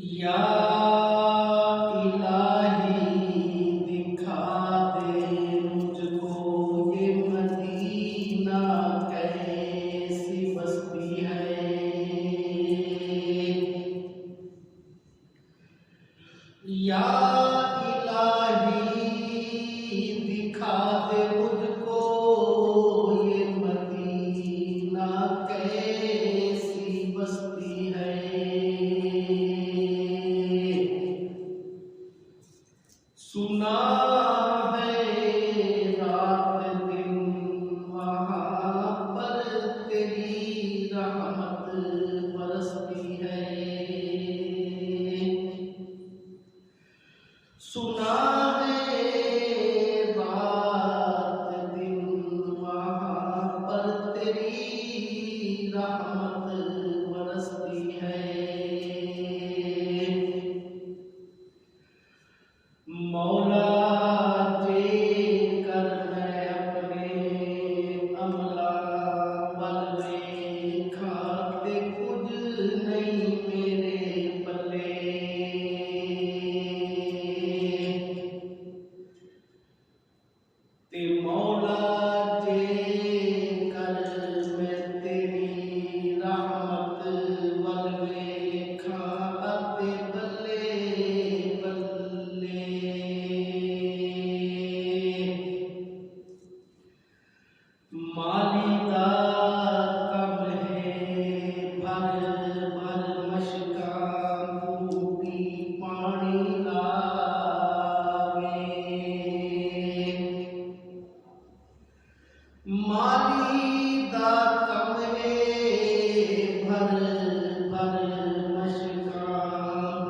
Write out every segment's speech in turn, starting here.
या इलाही दिखा दे मुझको ये मदीना कैसी बस्ती है। या इलाही दिखा दे मुझको ये मदीना कैसी बस्ती है। सुना है रात दिन वहाँ पर तेरी रहमत बरसती है। सुना है रात दिन वहाँ पर तेरी रहमत बरसती है। मौला कर मैं अपने अमला बल में खाते कुछ नहीं मेरे पल्ले। ते मौला कर मैं तेरी रहमत बल में खाते बल्ले बल्ले। मालिदा कब है भर भर मशका बूटी पानी लावे। मालिदा कब है भर भर मशका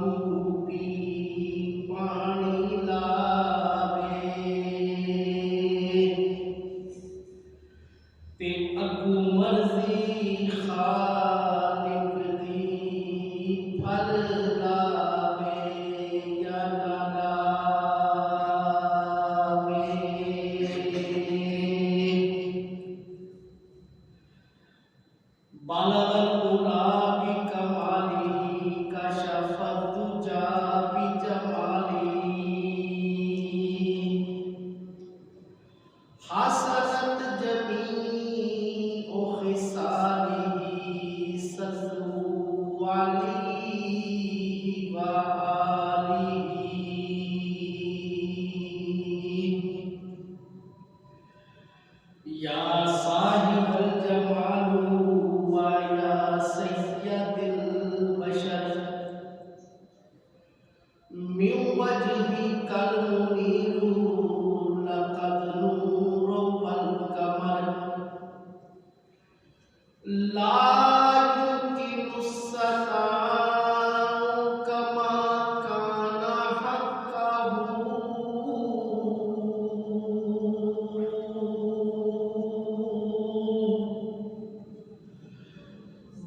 बूटी पानी लावे। ते अगू मर्जी खालिक दी फल लावे या ना लावे। बालगल उला भी कमाली कशफत दुजा भी जमाली। हसनत जमी ओ खिसाली सल्लु अलैहि व आलिही। या साहिबल जमालु व या सय्यदिल बशर मिन वजहिकल मुनीरु लक़द नूरु वल कमर। ला युमकिनु सनाउ कमा काना हक़्क़हु।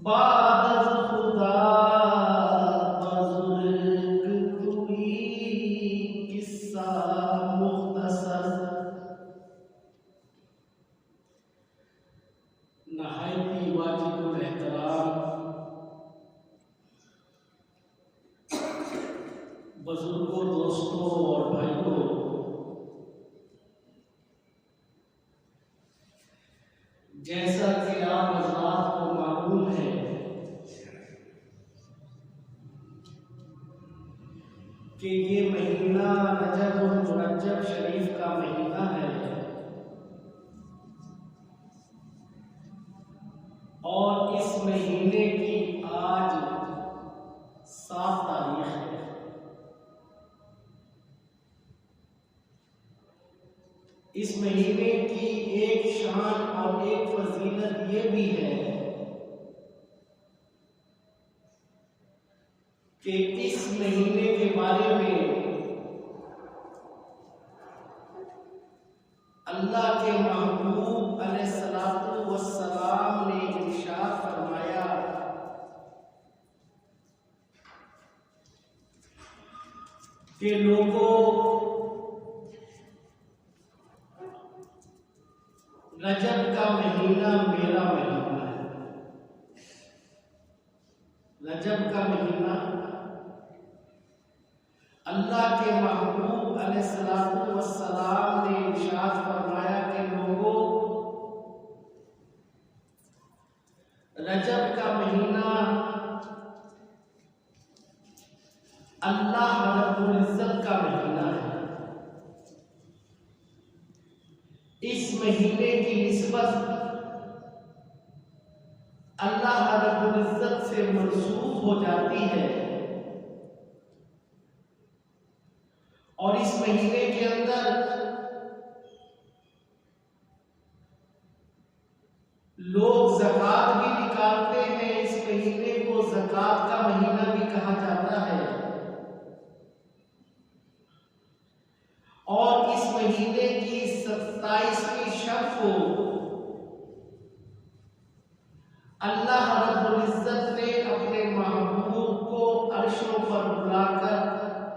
बाद अज़ खुदा बुज़ुर्ग तुई किस्सा मुख्तसर। नहायती वाजिबुल एहतराम बुजुर्गों, दोस्तों और भाइयों, जैसा कि आप हज़रात को मालूम है कि ये महीना रजब मुरज्जब शरीफ का महीना है और इस महीने की आज 7 तारीख है। इस महीने की एक शान और एक फजीलत ये भी है कि इस महीने के बारे में अल्लाह के महबूब अलैहिस्सलातु वस्सलाम ने इरशाद फरमाया कि लोगों, रजब का महीना मेरा महीना है। रजब का महीना अलैहिस्सलातु वस्सलाम ने इरशाद फरमाया कि लोगों, रजब का महीना अल्लाह रब्बुल इज्जत का महीना है। इस महीने की निस्बत अल्लाह रब्बुल इज्जत से मंसूब हो जाती है और इस महीने के अंदर लोग ज़कात भी निकालते हैं। इस महीने को ज़कात का महीना भी कहा जाता है और इस महीने की 27वीं शब को अल्लाह रब्बुल इज्जत ने अपने महबूब को अर्शों पर बुलाकर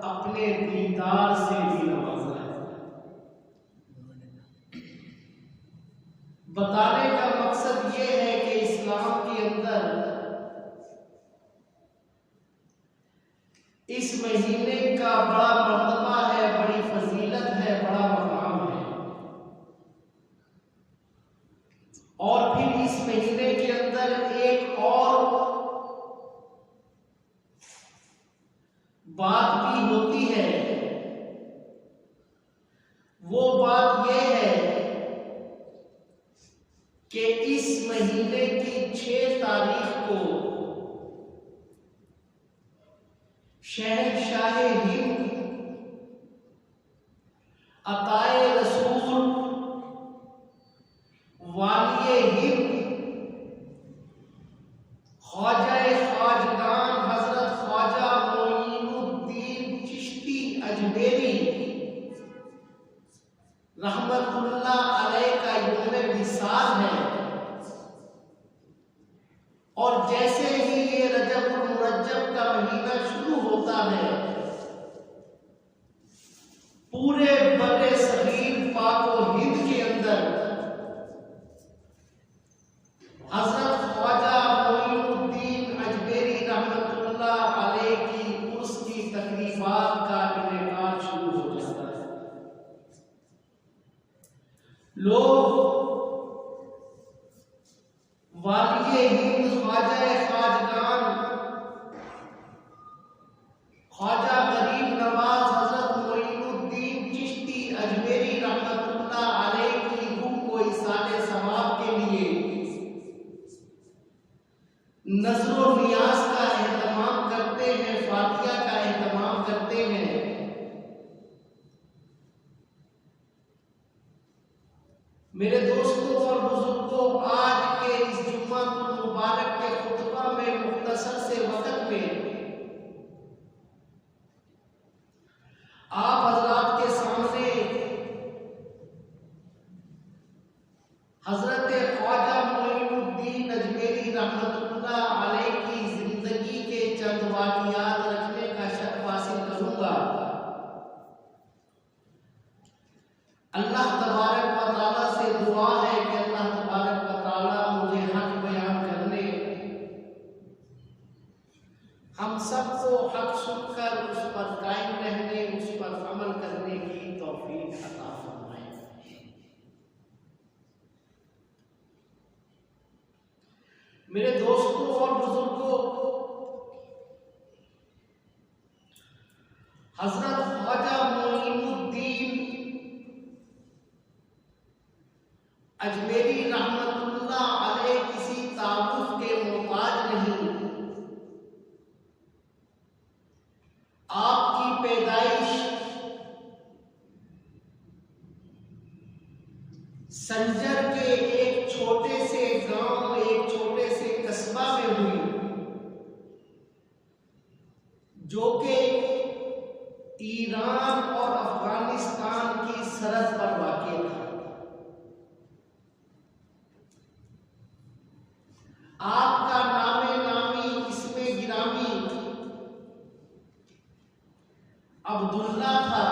अपने दीदार से भी नवाजा है। बताने का मकसद ये है कि इस्लाम के अंदर इस महीने का बड़ा मर्तबा है, बड़ी फजीलत है, बड़ा मकाम है। और फिर इस महीने के अंदर एक और बात भी होती है। वो बात यह है कि इस महीने की 6 तारीख को शहंशाह हिंद अताए रसूल वालिए हिंद ख्वाजा खाजगान हजरत ख्वाजा मोइनुद्दीन चिश्ती अजमेरी रहमतुल्लाह अलैह का यौम विसाल है। और जैसे ही ये रजबुल मुरज्जब का महीना शुरू होता है, पूरे बड़े सगीर पाक और हिंद के अंदर हजरत ख्वाजा मोइनुद्दीन अजमेरी रहमतुल्लाह अलैह की उर्स की तकरीबात का इनेकाद शुरू हो जाता है। लोग वालिए हिंद ख्वाजा खाजगान ख्वाजा गरीब नवाज हजरत मोइनुद्दीन चिश्ती अजमेरी रहमतुल्लाह अलैह की रूह को इसाले सवाब के लिए नज़्रो नियाज का एहतमाम करते हैं, फातिहा का एहतमाम करते हैं। मेरे दोस्तों और बुजुर्गों, आज के इस जुम्मातुल मुबारक के खुतबा में मुख्तसर से वक्त में आप हजरात के सामने हजरत ख्वाजा मोइनुद्दीन अजमेरी रहमतुल्लाह अलैह की जिंदगी के चंद वाक़ियात रखने का शर्फ हासिल करूंगा। अल्लाह तबारक व तआला से दुआ है कि अल्लाह तबारक व तआला मुझे हक बयान करने, हम सबको हक सुनकर उस पर कायम रहने, उस पर अमल करने की तौफीक अता फरमाए। मेरे दोस्तों और बुजुर्गों, हजरत ख्वाजा मोइनुद्दीन अजमेरी रहमतुल्लाह अलैह किसी तारुफ के मोहताज नहीं। आपकी पैदाइश संजर के एक छोटे से गांव, एक छोटे से कस्बा में हुई, जो कि ईरान और अफगानिस्तान की सरहद पर वाक़ई था। आपका नामे नामी, इसमें गिरामी अब्दुल्ला था।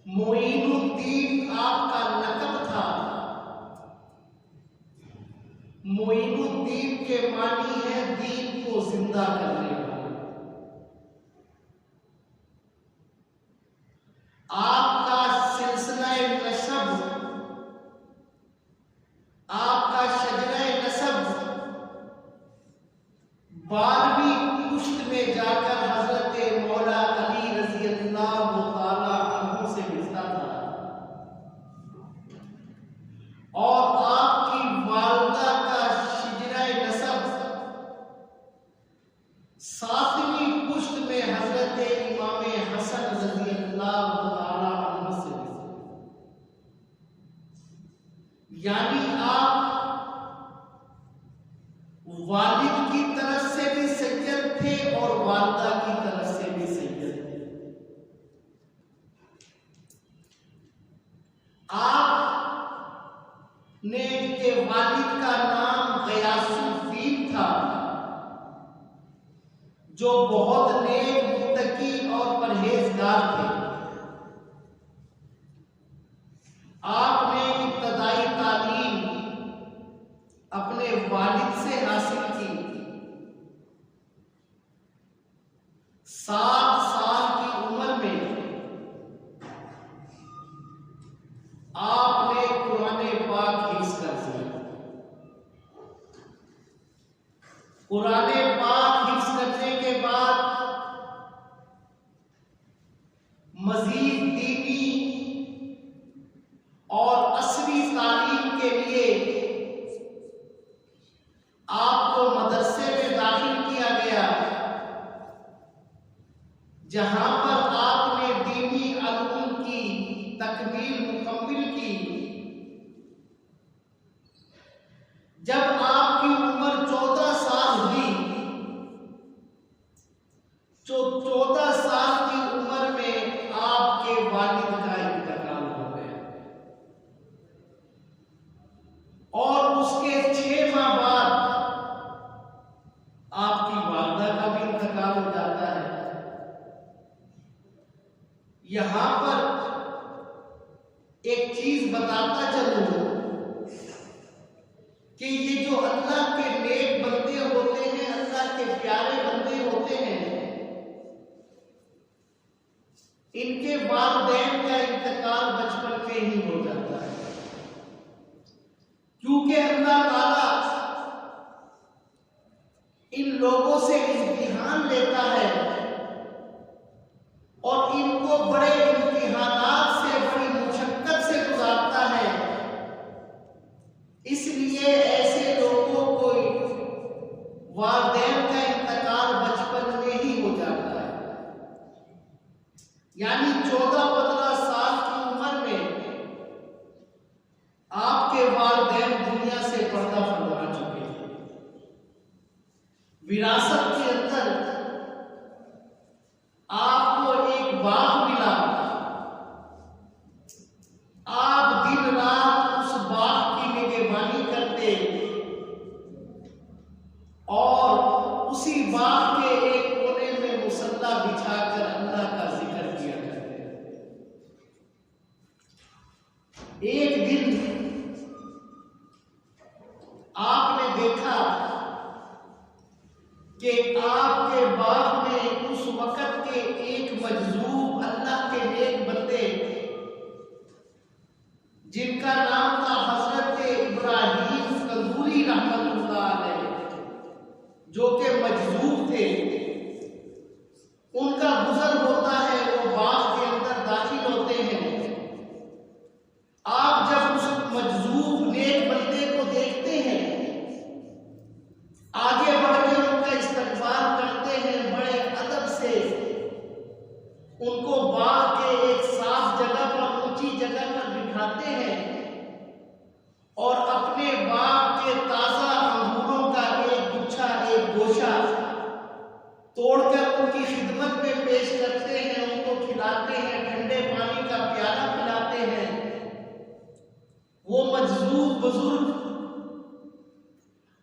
मोइनुद्दीन आपका लक़ब था। मोइनुद्दीन के मानी है दीन को जिंदा करने वाला। नसब, आपका शजरा नसब 12वीं पुश्त में जाकर हजरत मौला अली रजी अल्लाह तआला अन्हु से मिलता था, और आपकी वालिदा का शजरा नसब 7वीं पुश्त में हजरत इमाम हसन रजी अल्लाह तआला अन्हु से मिलता। यानी आप वालिद की तरफ से भी सैयद थे और वालिदा की तरफ से भी सैयद थे। आपने के वालिद का नाम गयासुद्दीन था, जो बहुत नेक, मुत्तकी और परहेजगार थे। आपने इब्तदाई तालीम अपने वालिद से हासिल की। 7 साल की उम्र में आपने कुरान पाक हिफ्ज़ कर लिया। कुरान पाक हिफ्ज़ करने के बाद मजीद दीनी और असली तालीम के लिए आपको मदरसे में दाखिल किया गया, जहां पर आपने दीनी इल्म की तकमील मुकम्मिल की। जब आपकी उम्र 14 साल हुई, जो 14 साल की उम्र में आपके वालिद का इंतकाल हो गया, और उसके 6 माह बाद आपकी वालिदा का भी इंतकाल हो जाता है। यहां पर एक चीज बताता चलूं कि ये जो अल्लाह के नेक बंदे होते हैं, अल्लाह के प्यारे बंदे होते हैं, इनके वालिदैन का इंतकाल बचपन में ही हो जाता है, क्योंकि अल्लाह ताला इन लोगों से इम्तिहान लेता है और इनको बड़े इम्तिहानात से, बड़ी मुशक्कत से गुजारता है। इसलिए ऐसे लोगों को वालिदैन का इंतकाल बचपन में ही हो जाता है। यानी 14-15 साल की उम्र में आपके वालिदैन दुनिया से पर्दा फरमा चुके थे। विरासत के अंदर आपको एक बाग मिला, आप दिन रात उस बाग की निगरानी करते और उसी बाग के एक कोने में मुसल्ला बिछाकर अल्लाह का जिक्र किया करते। एक दिन आपने देखा कि आपके बाग में उस वक्त के एक मजलूम अल्लाह के नेक बंदे, जिनका नाम था हजरत इब्राहिम कंदूरी रहमतुल्लाह अलैह, जो कि मजलूम थे, उनका गुजर होता है, वो बाग के अंदर दाखिल होते हैं। आप जब उस मजलूम नेक बंदे को देखते हैं, आगे बढ़कर उनका इस्तकबाल करते हैं, बड़े अदब से उनको बाग के एक साफ जगह पर, ऊंची जगह पर बिठाते हैं और अपने बाग के ताजा अंगूरों का एक गुच्छा, एक गोशा तोड़कर उनकी खिदमत में पेश करते हैं, उनको खिलाते हैं, ठंडे पानी का प्याला पिलाते हैं। वो मजलूम बुजुर्ग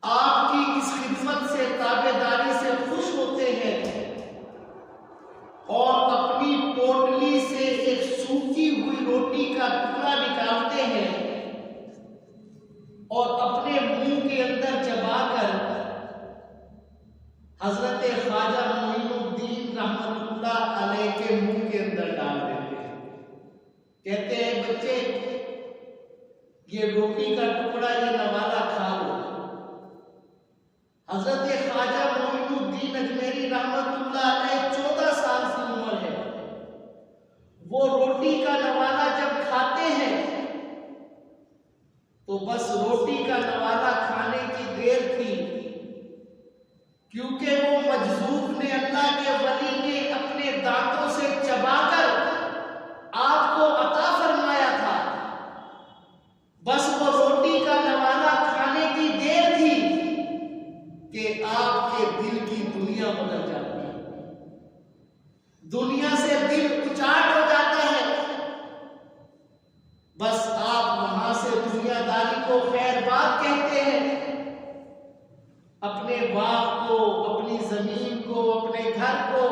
आपकी इस खिदमत से, ताबेदारी से खुश होते हैं और अपनी पोटली से एक सूखी हुई रोटी का टुकड़ा निकालते हैं और अपने मुंह के अंदर चबाकर हजरत ख्वाजा मोइनुद्दीन रहमतुल्लाह अलैह के मुंह के अंदर डाल देते हैं। कहते हैं बच्चे ये रोटी का टुकड़ा ये नवाला खा लो। हजरत ख्वाजा मोइनुद्दीन अजमेरी रहमतुल्लाह अलैह 14 साल की उम्र है। वो रोटी का नवाला जब खाते हैं तो बस रोटी का नवाला खाने की देर थी, क्योंकि वो मजजूब ने, अल्लाह के वली ने अपने दांतों से चबाकर आपको अता फरमाया था। बस वो रोटी का नवाला खाने की देर थी कि आपके दिल की दुनिया बदल जाती है, दुनिया से दिल उचाट हो जाता है। बस आप वहां से दुनियादारी को खैर बात कहते हैं, अपने बाप को, अपनी जमीन को, अपने घर को,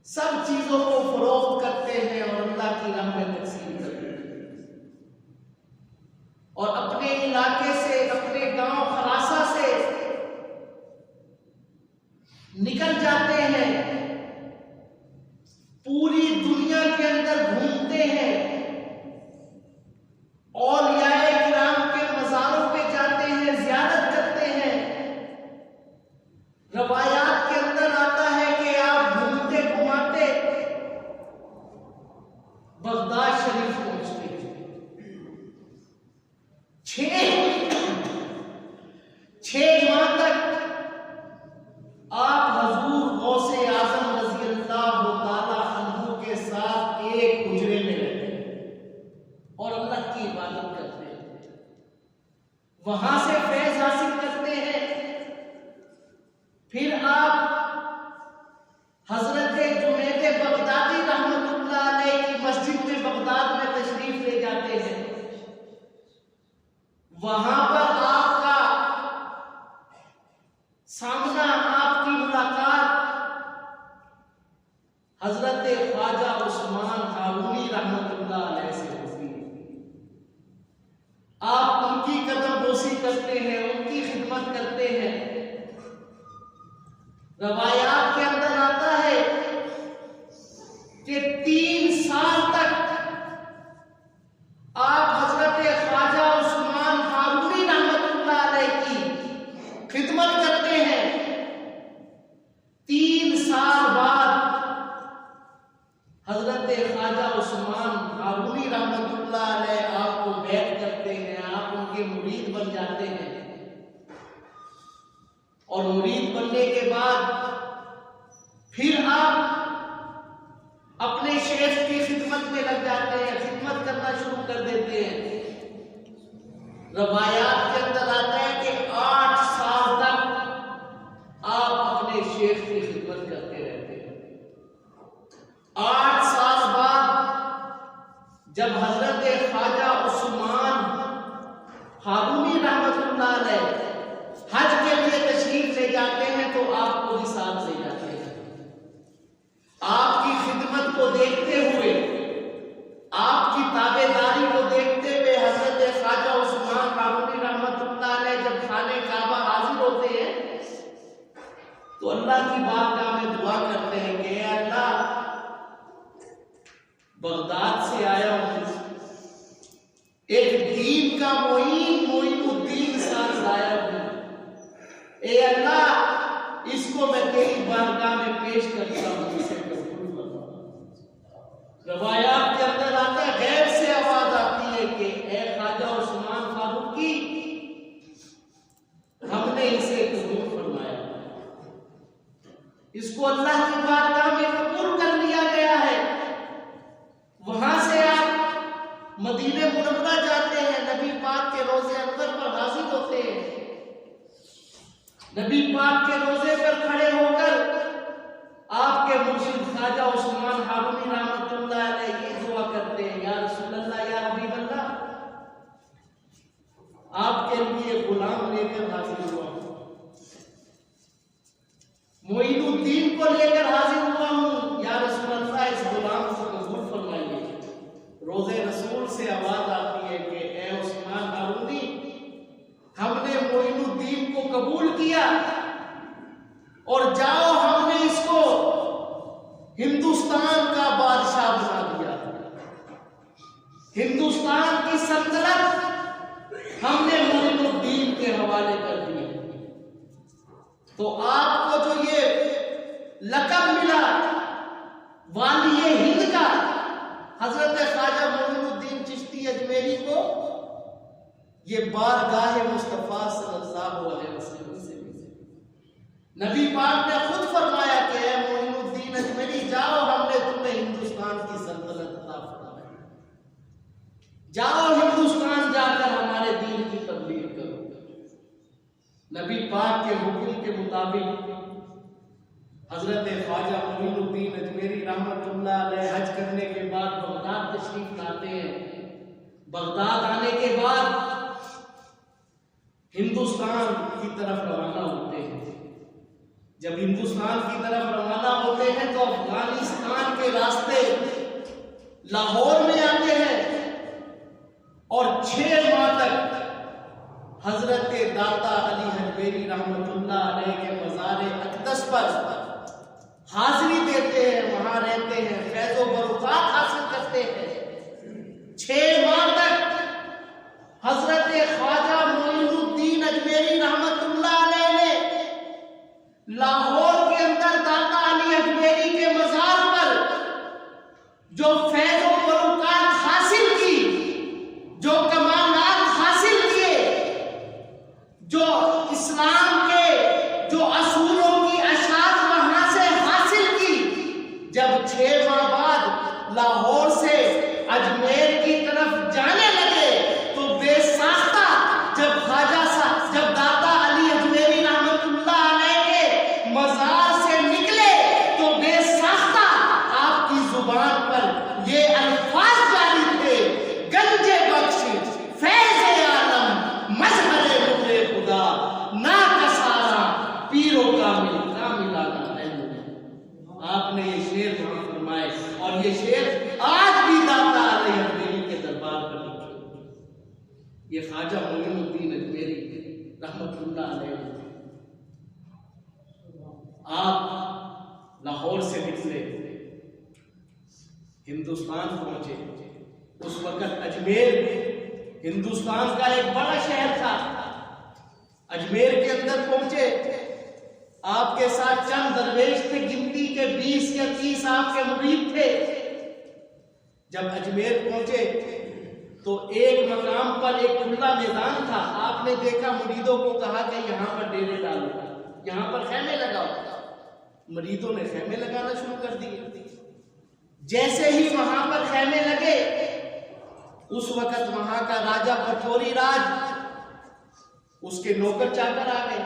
सब चीजों को फरोख्त करते हैं और अल्लाह की राह में तकसीम करते हैं और अपने इलाके से, अपने गांव खलासा से निकल जाते हैं, पूरी दुनिया के अंदर घूमते हैं, औलियाए किराम के मज़ारों पे जाते हैं, ज़ियारत करते हैं। रवायात के अंदर आता है कि आप घूमते घुमाते बगदाद शरीफ पहुंचते हैं। 6 माह तक आप हजूर गौसे आजम रज़ी अल्लाह ताला अन्हु के साथ एक हुजरे में रहते हैं और अल्लाह की इबादत करते हैं, वहां से फैज हासिल करते हैं। फिर आप हजरत जुनैद बगदादी रहमतुल्लाह अलैह की मस्जिद में बगदाद में तशरीफ ले जाते हैं। वहां पर आपका सामना, आपकी मुलाकात हजरत ख्वाजा उस्मान हारूनी रहमतुल्लाह अलैह से होती है। आप उनकी कदमबोसी करते हैं, उनकी खिदमत करते हैं। रवायात के अंदर आता है कि 3 साल तक आप हजरत ख्वाजा उस्मान हारूनी रहमतुल्लाह अलैह की खिदमत करते हैं। 3 साल बाद हजरत ख्वाजा उस्मान हारूनी रहमतुल्लाह अलैह आपको बैत करते हैं, आप उनके मुरीद बन जाते हैं और मुरीद बनने के बाद फिर आप अपने शेख की खिदमत में लग जाते हैं, खिदमत करना शुरू कर देते हैं। रवायात के अंदर आता है कि 8 साल तक आप अपने शेख की खिदमत करते रहते हैं। 8 साल बाद जब हजरत ख्वाजा उस्मान हारूनी रहमतुल्लाह अलैह हज के लिए तशरीफ ले जाते हैं तो आपको भी साथ ले जाते हैं। आपकी खिदमत को देखते हुए, आपकी ताबेदारी को देखते हुए हजरत ख्वाजा उस्मान हारूनी रहमतुल्लाह अलैह जब खाने काबा हाजिर होते हैं तो अल्लाह की बारगाह में दुआ करते हैं कि अल्लाह, बगदाद से आया हूं, एक दीन का मोइनुद्दीन साथ लाया हूं, ए अल्लाह इसको मैं तेरी बारगाह में पेश करता हूं, इसे कबूल फरमा। रवायात के अंदर आता है, गैर से आवाज आती है कि ए ख्वाजा उस्मान फारूकी, हमने इसे कबूल फरमाया, इसको अल्लाह की बारगाह में कबूल कर लिया गया है। वहां से आप मदीने मुनव्वरा जाते हैं, नबी पाक के रोजे अनवर पर हाजिर होते हैं। नबी पाक के रोजे पर खड़े होकर आपके मुर्शिद ख्वाजा उस्मान हारूनी रहमतुल्लाह अलैह ये दुआ करते हैं, या रसूल अल्लाह, या हबीब अल्लाह, आपके लिए गुलाम लेकर हाजिर हुआ हूं, मोइनुद्दीन को लेकर हाजिर हुआ हूं, या रसूल अल्लाह इस गुलाम को कबूल फरमाइए। रोजे रसूल से आवाज आती है कि ए उस्मान हारूनी, हमने मोइनुद्दीन को कबूल किया और जाओ, हमने इसको हिंदुस्तान का बादशाह बना दिया। हिंदुस्तान की सल्तनत हमने मोइनुद्दीन के हवाले कर दी। तो आपको जो ये लक़ब मिला वालिए हिंद का, हजरत ख्वाजा मोइनुद्दीन चिश्ती अजमेरी को, ये बारगाह मुस्तफा सल्लल्लाहु अलैहि वसल्लम से नबी पाक ने खुद फरमाया कि ऐ मोइनुद्दीन अजमेरी जाओ, हमने तुम्हें हिंदुस्तान की सल्तनत अता फरमाई, जाओ हिंदुस्तान जाकर हमारे दीन की तबलीग करो। नबी पाक के हुक्म के मुताबिक हजरत ख्वाजा मोइनुद्दीन अजमेरी रहमतुल्लाह अलैह हज करने के बाद बगदाद तशरीफ लाते हैं। बगदाद आने के बाद हिंदुस्तान की तरफ रवाना होते हैं। जब हिंदुस्तान की तरफ रवाना होते हैं तो अफगानिस्तान के रास्ते लाहौर में आते हैं और 6 माह तक हजरत दाता अली हजवेरी रहमतुल्लाह अलैह के मज़ार अक़दस पर हाजिरी देते हैं, वहां रहते हैं, फैज़ो बरक़ात हासिल करते हैं। 6 माह तक हजरत ख्वाजा मोइनुद्दीन अजमेरी रहमतुल्लाह अलैह ने लाहौर के अंदर दाता अली अजमेरी के मज़ार पर जो फैज़ो बरक़ात हासिल की, जो कमानात हासिल किए, जो इस्लाम के जो असूलों की अशात वहां से हासिल की, जब 6 माह बाद लाहौर से अजमेर की तरफ जाने लगे तो बेसाख्ता जब ख्वाजा साहब, जब दाता अली अजमेरी रहमतुल्लाह अलैह के मज़ार से निकले तो बेसाख्ता आपकी जुबान पर ये अल्फाज जारी थे, गंजे बख्शिश फैज़ आलम मजहरे नूरे खुदा ना कसारा पीरों का मिला ना। आपने ये शेर फरमाए और ये शेर आज भी दाता अली अजमेरी के दरबार पर लिखे। ये ख्वाजा मोइनुद्दीन अजमेरी रहमतुल्लाह अलैह, आप लाहौर से निकले, हिंदुस्तान पहुंचे। उस वक्त अजमेर हिंदुस्तान का एक बड़ा शहर था। अजमेर के अंदर पहुंचे, आपके साथ चंद दरवेश थे, गिनती के 20 या 30 आपके मुरीद थे। जब अजमेर पहुंचे तो एक मकाम पर एक खुला मैदान था। आपने देखा, मुरीदों को कहा कि यहाँ पर डेरे डालो, यहाँ पर खैमे लगाओ। मुरीदों ने खैमे लगाना शुरू कर दिए। जैसे ही वहां पर खैमे लगे, उस वक्त वहां का राजा पठौरी राज, उसके नौकर चाकर आ गए,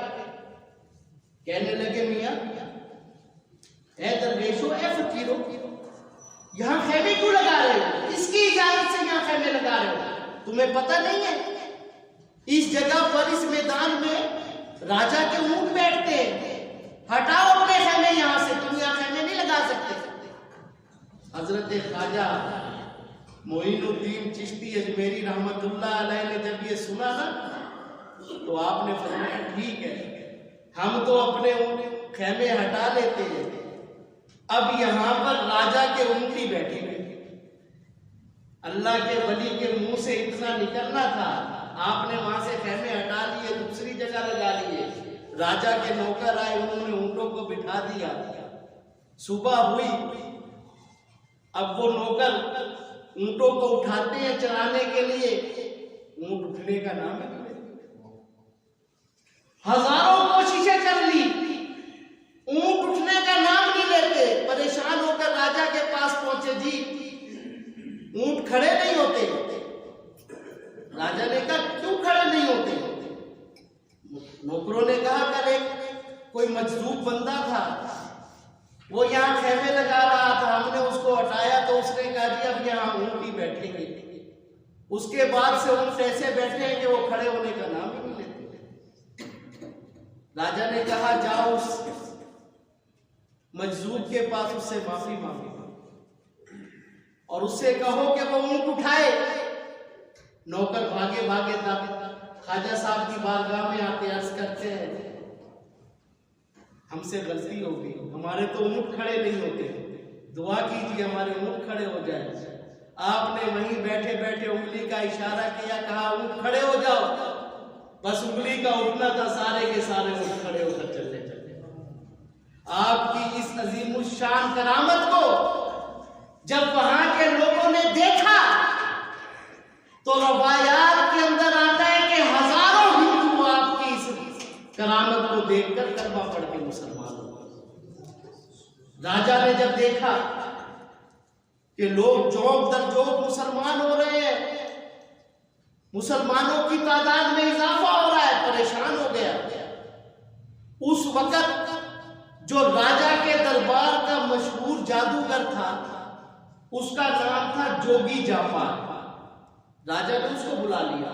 कहने लगे मियां ए दरवेशो, ए फकीरो, यहाँ खैमे क्यों लगा रहे हो? इसकी इजाजत से यहाँ खैमे लगा रहे हो? तुम्हें पता नहीं है इस जगह पर, इस मैदान में राजा के ऊंट बैठते हैं, हटाओ अपने खैमे यहाँ से, तुम यहाँ खैमे नहीं लगा सकते। हजरत ख्वाजा मोइनुद्दीन चिश्ती अजमेरी रहमतुल्लाह अलैह ने जब ये सुना ना, तो आपने फरमाया ठीक है, हम तो अपने खैमे हटा लेते हैं, अब यहां पर राजा के ऊंट ही बैठे हुए। अल्लाह के वली के मुंह से इतना निकलना था, आपने वहां से खैमे हटा लिए, दूसरी जगह लगा लिए। राजा के नौकर आए, उन्होंने ऊंटों को बिठा दिया। सुबह हुई, अब वो नौकर ऊंटों को उठाते हैं चराने के लिए, ऊंट उठने का नाम है। हजारों कोशिशें कर ली, ऊंट उठने का नाम नहीं लेते। परेशान होकर राजा के पास पहुंचे, जी ऊंट खड़े नहीं होते। राजा ने कहा क्यों खड़े नहीं होते? नौकरों ने कहा कल एक कोई मजदूर बंदा था, वो यहाँ खैमे लगा रहा था, हमने उसको हटाया तो उसने कहा जी अब यहाँ ऊंट ही बैठेंगे। उसके बाद से ऊंट ऐसे बैठे हैं कि वो खड़े होने का नाम ही नहीं लेते। राजा ने कहा जाओ उस मजदूर के पास, उससे माफी मांगे और उससे कहो कि वो ऊंट उठाए। नौकर भागे भागे ख्वाजा साहब की बारगाह में आते अर्ज करते हैं हमसे गलती हो गई, हमारे तो ऊंट खड़े नहीं होते, दुआ कीजिए हमारे ऊंट खड़े हो जाए। आपने वहीं बैठे बैठे उंगली का इशारा किया, कहा उठ खड़े हो जाओ। बस उंगली का उठना था, सारे के सारे उठ खड़े होकर चलने चले। आपकी इस अजीमुशान करामत को जब वहां के लोगों ने देखा तो रवायात के अंदर आता है कि हजारों हिंदू आपकी इस करामत को देखकर कलमा पढ़ के मुसलमान हो गए। राजा ने जब देखा कि लोग जोक दर जोक मुसलमान हो रहे हैं, मुसलमानों की तादाद में इजाफा हो रहा है, परेशान हो गया। उस वक्त जो राजा के दरबार का मशहूर जादूगर था, उसका नाम था जोगी जापाल। राजा ने उसको बुला लिया,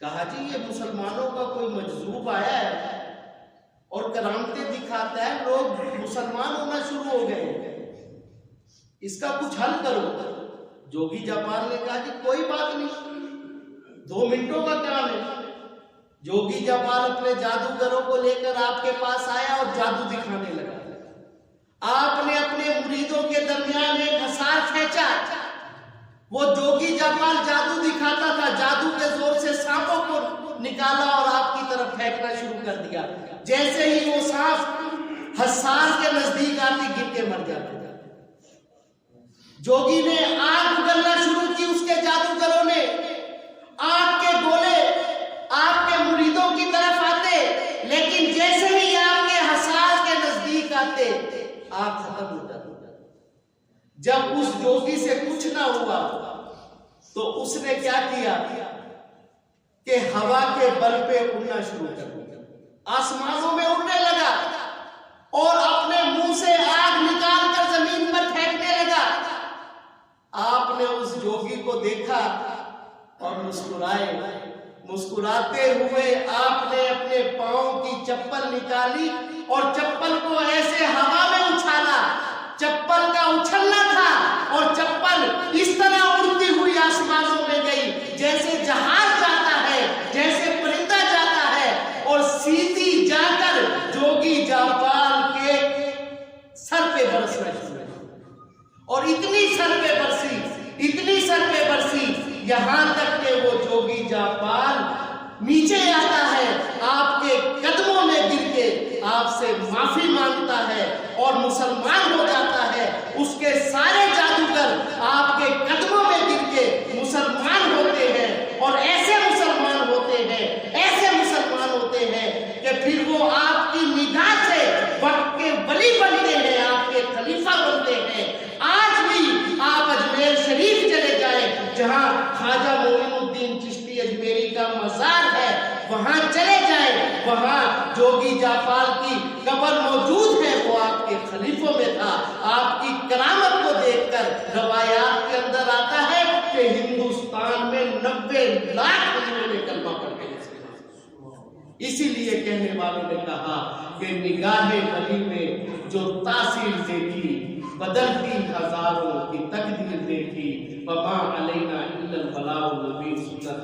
कहा जी ये मुसलमानों का कोई मजजूब आया है और करामतें दिखाता है, लोग मुसलमान होना शुरू हो गए, इसका कुछ हल करो। जोगी जापाल ने कहा जी कोई बात नहीं, 2 मिनटों का काम है। जोगी जापाल अपने जादूगरों को लेकर आपके पास आया और जादू दिखाने लगा। आपने अपने मुरीदों के दरमियान एक हसार खींचा। वो जोगी जापाल जादू दिखाता था, जादू के जोर से सांपों को निकाला और आपकी तरफ फेंकना शुरू कर दिया। जैसे ही वो सांप हसार के नजदीक आते गिर के मर जाते। जोगी ने आग उगलना शुरू की, उसके जादूगरों ने आग के गोले आपके मुरीदों की तरफ आते, लेकिन जैसे ही आपके हसार के नजदीक आते आग खत्म हो जाती। जब उस जोगी से कुछ ना हुआ तो उसने क्या किया कि हवा के बल पे उड़ना शुरू कर दिया, आसमानों में उड़ने लगा और अपने मुंह से आग निकालकर जमीन पर फेंकने लगा। आपने उस जोगी को देखा और मुस्कुराए। मुस्कुराते हुए आपने अपने पांव की चप्पल निकाली और चप्पल को ऐसे हवा में उछाला। चप्पल का उछलना था और चप्पल इस तरह उड़ती हुई आसमानों में गई जैसे जहाज जाता है, जैसे परिंदा जाता है, और सीधी जाकर जोगी जापाल के सर पे बरसना शुरू हुई। और इतनी सर पे बरसी, इतनी सर पे बरसी, यहां तक कि वो जोगी जापाल नीचे आता है, आपके कदमों में गिर के आपसे माफी मांगता है और मुसलमान हो जाता है। उसके सारे जादूगर आपके कदमों में गिर के मुसलमान होते हैं और ऐसे मुसलमान होते हैं, ऐसे मुसलमान होते हैं कि फिर वो आपकी निगाह से वक्त के वली बनते हैं, आपके खलीफा बनते हैं। आज भी आप अजमेर शरीफ चले जाएं, जहां ख्वाजा मोइनुद्दीन चिश्ती अजमेरी का मजार है, वहां चले जाएं, वहां जोगी जापाल की कब्र मौजूद है। वो आपके खलीफों में था। आपकी करामत को देखकर रवायात के अंदर आता है कि हिंदुस्तान में 90 लाख लोगों ने कलमा पढ़ के इसीलिए कहने वालों ने कहा कि निगाहे वली में जो तासीर देखी, बदलती हजारों की तकदीर देखी, वमा अलैना इल्लल बलागुल मुबीन। सुन्नत